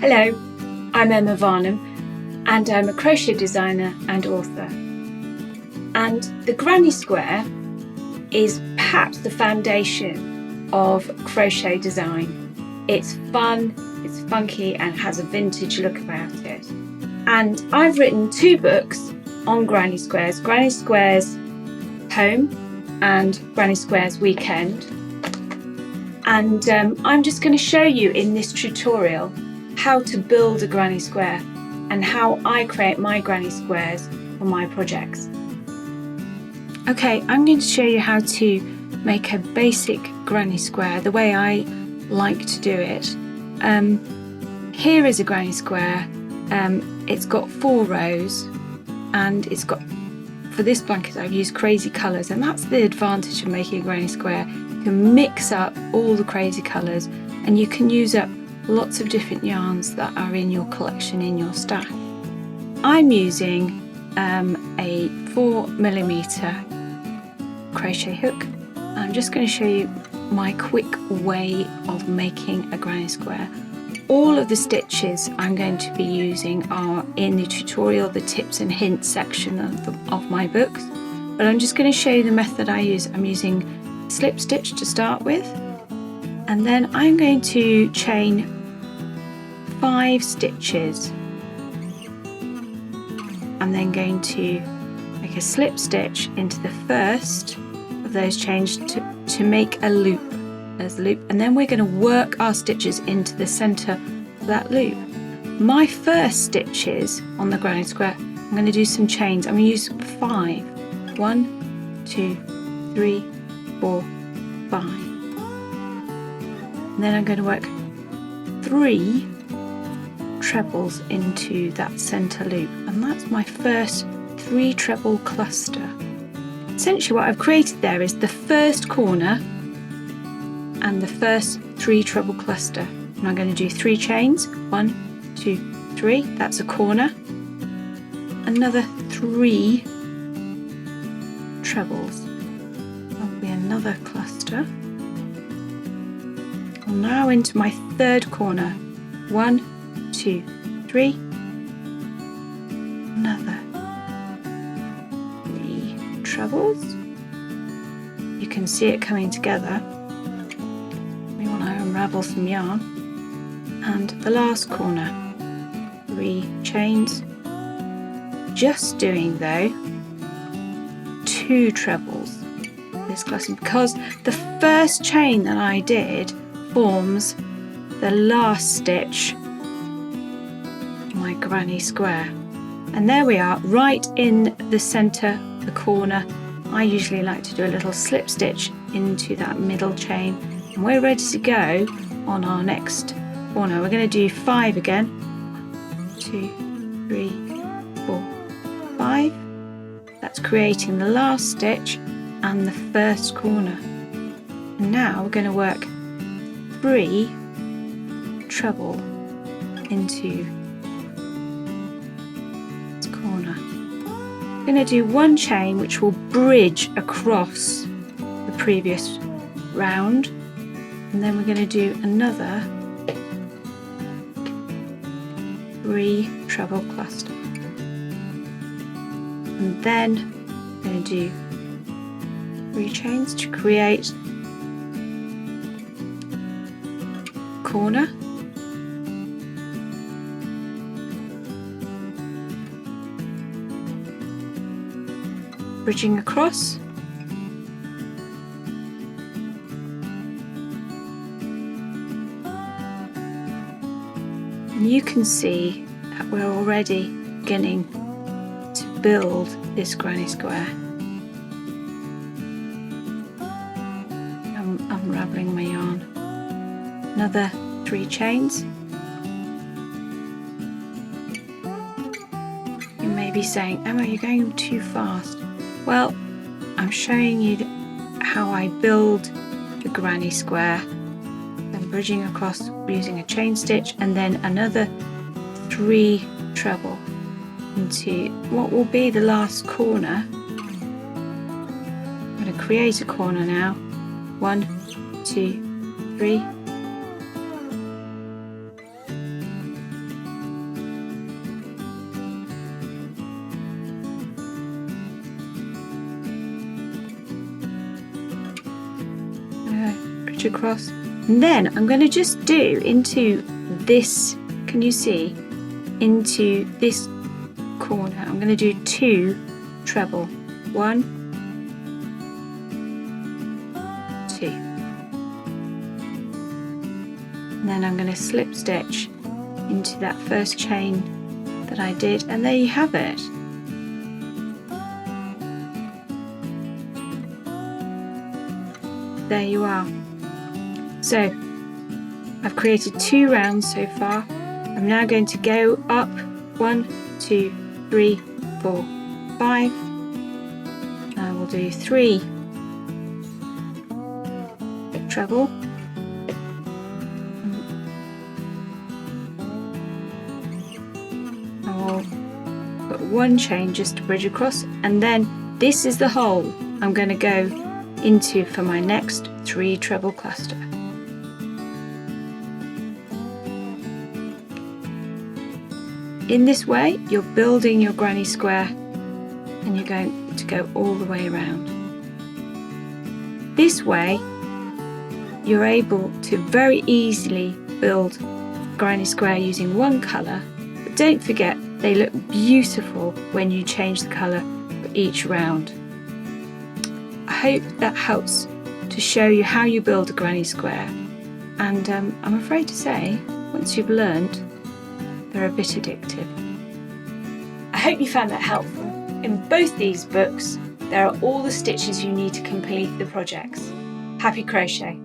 Hello, I'm Emma Varnam and I'm a crochet designer and author. And the granny square is perhaps the foundation of crochet design. It's fun, it's funky and has a vintage look about it. And I've written 2 books on granny squares, Granny Squares Home and Granny Squares Weekend. And I'm just going to show you in this tutorial how to build a granny square and how I create my granny squares for my projects. Okay, I'm going to show you how to make a basic granny square the way I like to do it. Here is a granny square. It's got 4 rows and it's got, for this blanket I've used crazy colours, and that's the advantage of making a granny square. You can mix up all the crazy colours and you can use up lots of different yarns that are in your collection, in your stash. I'm using a 4mm crochet hook. I'm just going to show you my quick way of making a granny square. All of the stitches I'm going to be using are in the tutorial, the tips and hints section of my books, but I'm just going to show you the method I use. I'm using slip stitch to start with, and then I'm going to chain 5 stitches and then going to make a slip stitch into the first of those chains to make a loop. There's a loop, and then we're going to work our stitches into the center of that loop. My first stitches on the granny square, I'm going to do some chains. I'm going to use 5. 1, 2, 3, 4, 5. And then I'm going to work 3 trebles into that center loop, and that's my first 3 treble cluster. Essentially what I've created there is the first corner and the first 3 treble cluster, and I'm going to do 3 chains. 1, 2, 3, that's a corner, another 3 trebles, that'll be another cluster. And now into my 3rd corner. 1, 2, 3, another 3 trebles. You can see it coming together. We want to unravel some yarn, and the last corner, 3 chains. Just doing though 2 trebles this cluster, because the first chain that I did forms the last stitch my granny square, and there we are, right in the center, the corner. I usually like to do a little slip stitch into that middle chain, and we're ready to go on our next corner. We're going to do 5 again. 2, 3, 4, 5. That's creating the last stitch and the first corner. And now we're going to work 3 treble into corner. I'm going to do 1 chain which will bridge across the previous round, and then we're going to do another 3 treble cluster, and then I'm going to do 3 chains to create corner, bridging across, and you can see that we're already beginning to build this granny square. I'm unraveling my yarn. Another 3 chains. You may be saying, Emma, you're going too fast. Well, I'm showing you how I build the granny square. Then bridging across using a chain stitch, and then another 3 treble into what will be the last corner. I'm going to create a corner now. 1, 2, 3, across, and then I'm going to just do into this, can you see, into this corner, I'm going to do 2 treble, 1, 2, and then I'm going to slip stitch into that first chain that I did, and there you have it. There you are. So I've created 2 rounds so far. I'm now going to go up 1, 2, 3, 4, 5. I will do 3 treble, I will put 1 chain just to bridge across, and then this is the hole I'm going to go into for my next 3 treble cluster. In this way you're building your granny square, and you're going to go all the way around. This way you're able to very easily build granny square using 1 colour, but don't forget they look beautiful when you change the colour for each round. I hope that helps to show you how you build a granny square, and I'm afraid to say, once you've learned, they're a bit addictive. I hope you found that helpful. In both these books there are all the stitches you need to complete the projects. Happy crochet!